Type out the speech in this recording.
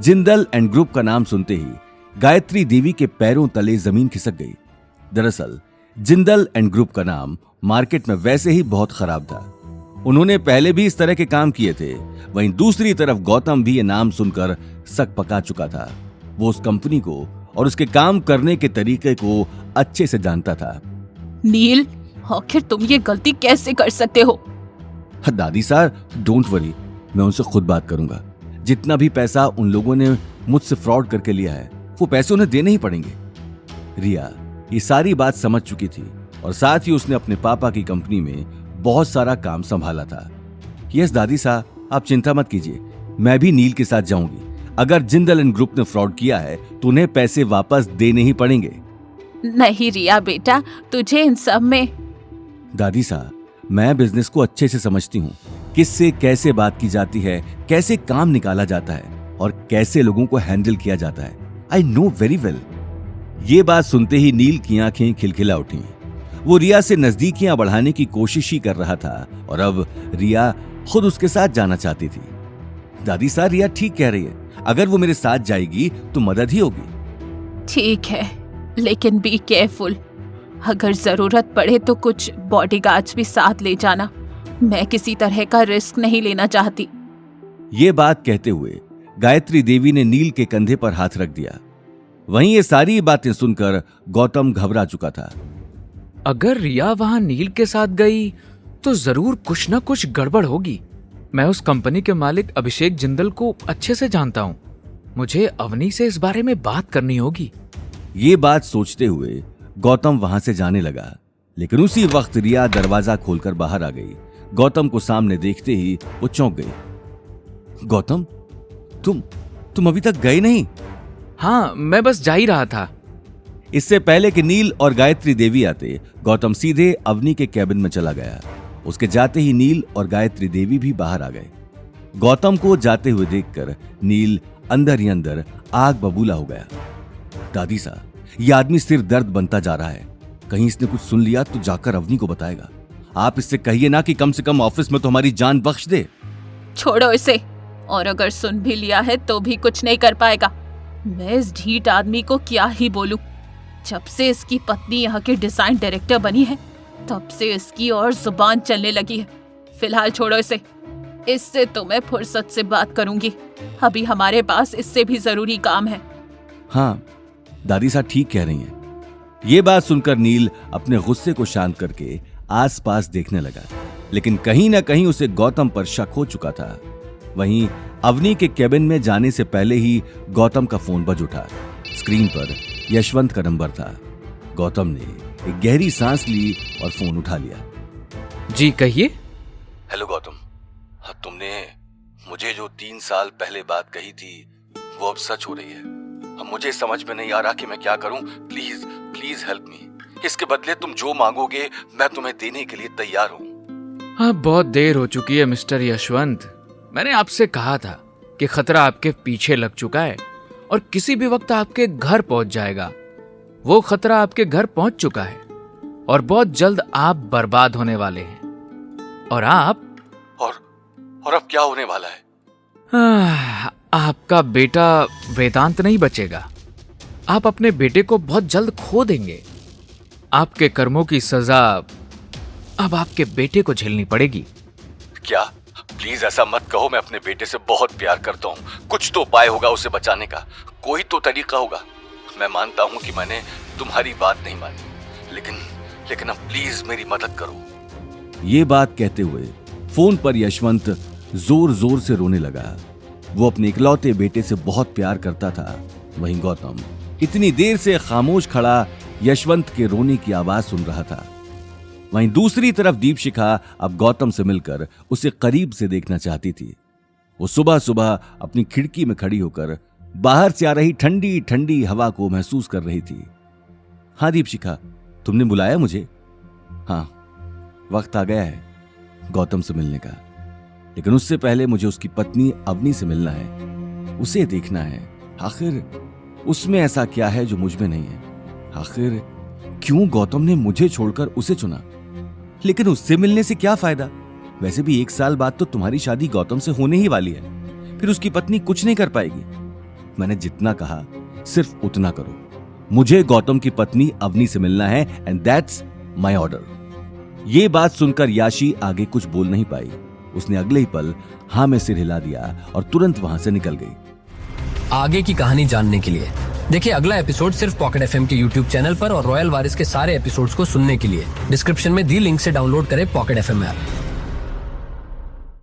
Jindal and group का नाम सुनते ही गायत्री देवी के पैरों तले जमीन खिसक गई। दरअसल जिंदल एंड ग्रुप का नाम मार्केट में वैसे ही बहुत खराब था। उन्होंने पहले भी इस तरह के काम किए थे। वहीं दूसरी तरफ गौतम भी ये नाम सुनकर सक पका चुका था। वो उस कंपनी को और उसके काम करने के तरीके को अच्छे से जानता था। नील, आखिर तुम ये गलती कैसे कर सकते हो? दादी साहब डोंट वरी, मैं उनसे खुद बात करूंगा। जितना भी पैसा उन लोगों ने मुझसे फ्रॉड करके लिया है वो पैसे उन्हें देने ही पड़ेंगे। रिया ये सारी बात समझ चुकी थी और साथ ही उसने अपने पापा की कंपनी में बहुत सारा काम संभाला था। यस दादी साहब, आप चिंता मत कीजिए, मैं भी नील के साथ जाऊंगी। अगर जिंदल एंड ग्रुप ने फ्रॉड किया है तो उन्हें पैसे वापस देने ही पड़ेंगे। नहीं रिया बेटा, तुझे इन सब में। दादी साहब, मैं बिजनेस को अच्छे से समझती हूँ। किससे कैसे बात की जाती है, कैसे काम निकाला जाता है और कैसे लोगों को हैंडल किया जाता है। I know very well. ये बात सुनते ही नील की आंखें खिलखिला उठी। वो रिया से नजदीकियां बढ़ाने की कोशिश ही कर रहा था और अब रिया खुद उसके साथ जाना चाहती थी। दादी साहब, रिया ठीक कह रही है, अगर वो मेरे साथ जाएगी तो मदद ही होगी। ठीक है, लेकिन बी केयरफुल। अगर जरूरत पड़े तो कुछ बॉडीगार्ड्स भी साथ ले जाना। मैं किसी तरह का रिस्क नहीं लेना चाहती। ये बात कहते हुए गायत्री देवी ने नील के कंधे पर हाथ रख दिया। वहीं ये सारी बातें सुनकर गौतम घबरा चुका था। अगर रिया वहां नील के साथ गई तो जरूर कुछ ना कुछ गड़बड़ होगी। मैं उस कंपनी के मालिक अभिषेक जिंदल को अच्छे से जानता हूं। मुझे अवनी से इस बारे में बात करनी होगी। ये बात सोचते हुए गौतम वहां से जाने लगा, लेकिन उसी वक्त रिया दरवाजा खोलकर बाहर आ गई। गौतम को सामने देखते ही वो चौंक गई। गौतम, तुम अभी तक गए नहीं? हाँ, मैं बस जा ही रहा था। इससे पहले कि नील और गायत्री देवी आते, गौतम सीधे अवनी के कैबिन में चला गया। उसके जाते ही नील और गायत्री देवी भी बाहर आ गए। गौतम को जाते हुए देखकर नील अंदर ही अंदर आग बबूला हो गया। दादी साहब, यह आदमी सिर दर्द बनता जा रहा है। कहीं इसने कुछ सुन लिया तो जाकर अवनी को बताएगा। आप इससे कहिए ना कि कम से कम ऑफिस में तो हमारी जान बख्श दे। छोड़ो इसे, और अगर सुन भी लिया है तो भी कुछ नहीं कर पाएगा। मैं इस ढीठ आदमी को क्या ही बोलूं। जब से इसकी पत्नी यहाँ की डिजाइन डायरेक्टर बनी है तब से इसकी और जुबान चलने लगी है। फिलहाल छोड़ो इसे, इससे तो मैं फुर्सत से बात करूंगी। अभी हमारे पास इससे भी जरूरी काम है। हाँ, दादी साहब ठीक कह रही हैं। ये बात सुनकर नील अपने गुस्से को शांत करके आसपास देखने लगा, लेकिन कहीं ना कहीं उसे गौतम पर शक हो चुका था। वहीं अवनी के केबिन में जाने से पहले ही गौतम का फोन बज उठा। स्क्रीन पर यशवंत का नंबर था। गौतम ने एक गहरी सांस ली और फोन उठा लिया। जी कहिए। हेलो गौतम, तुमने मुझे जो 3 साल पहले बात कही थी वो अब सच हो रही है। अब मुझे समझ में नहीं आ रहा कि मैं क्या करूं। Please please help me. इसके बदले तुम जो मांगोगे मैं तुम्हें देने के लिए तैयार हूं। अब बहुत देर हो चुकी है मिस्टर यशवंत। मैंने आपसे कहा था कि खतरा आपके पीछे लग चुका है और किसी भी वक्त आपके घर पहुंच जाएगा। वो खतरा आपके घर पहुंच चुका है और बहुत जल्द आप बर्बाद होने वाले हैं। और आप और अब क्या होने वाला है? आपका बेटा वेदांत नहीं बचेगा। आप अपने बेटे को बहुत जल्द खो देंगे। आपके कर्मों की सजा अब आपके बेटे को झेलनी पड़ेगी। क्या? प्लीज ऐसा मत कहो। मैं अपने बेटे से बहुत प्यार करता हूँ। कुछ तो उपाय होगा उसे बचाने का, कोई तो तरीका होगा। मैं मानता हूँ कि मैंने तुम्हारी बात नहीं मानी, लेकिन अब प्लीज मेरी मदद करो। ये बात कहते हुए फोन पर यशवंत जोर जोर से रोने लगा। वो अपने इकलौते बेटे से बहुत प्यार करता था। वहीं गौतम इतनी देर से खामोश खड़ा यशवंत के रोने की आवाज सुन रहा था। वहीं दूसरी तरफ दीपशिखा अब गौतम से मिलकर उसे करीब से देखना चाहती थी। वो सुबह सुबह अपनी खिड़की में खड़ी होकर बाहर से आ रही ठंडी ठंडी हवा को महसूस कर रही थी। हाँ दीपशिखा, तुमने बुलाया मुझे? हाँ, वक्त आ गया है गौतम से मिलने का, लेकिन उससे पहले मुझे उसकी पत्नी अवनी से मिलना है। उसे देखना है, आखिर उसमें ऐसा क्या है जो मुझ में नहीं है। आखिर क्यों गौतम ने मुझे छोड़कर उसे चुना? लेकिन उससे मिलने से क्या फायदा? वैसे भी 1 साल बाद तो तुम्हारी शादी गौतम से होने ही वाली है। फिर उसकी पत्नी कुछ नहीं कर पाएगी। मैंने जितना कहा सिर्फ उतना करो। मुझे गौतम की पत्नी अवनी से मिलना है एंड दैट्स माय ऑर्डर। ये बात सुनकर याशी आगे कुछ बोल नहीं पाई। उसने अगले ही पल हाँ में सिर हिला दिया और तुरंत वहां से निकल गई। आगे की कहानी जानने के लिए देखिए अगला एपिसोड सिर्फ पॉकेट एफएम के यूट्यूब चैनल पर और रॉयल वारिस के सारे एपिसोड्स को सुनने के लिए डिस्क्रिप्शन में दी लिंक से डाउनलोड करें पॉकेट एफएम ऐप।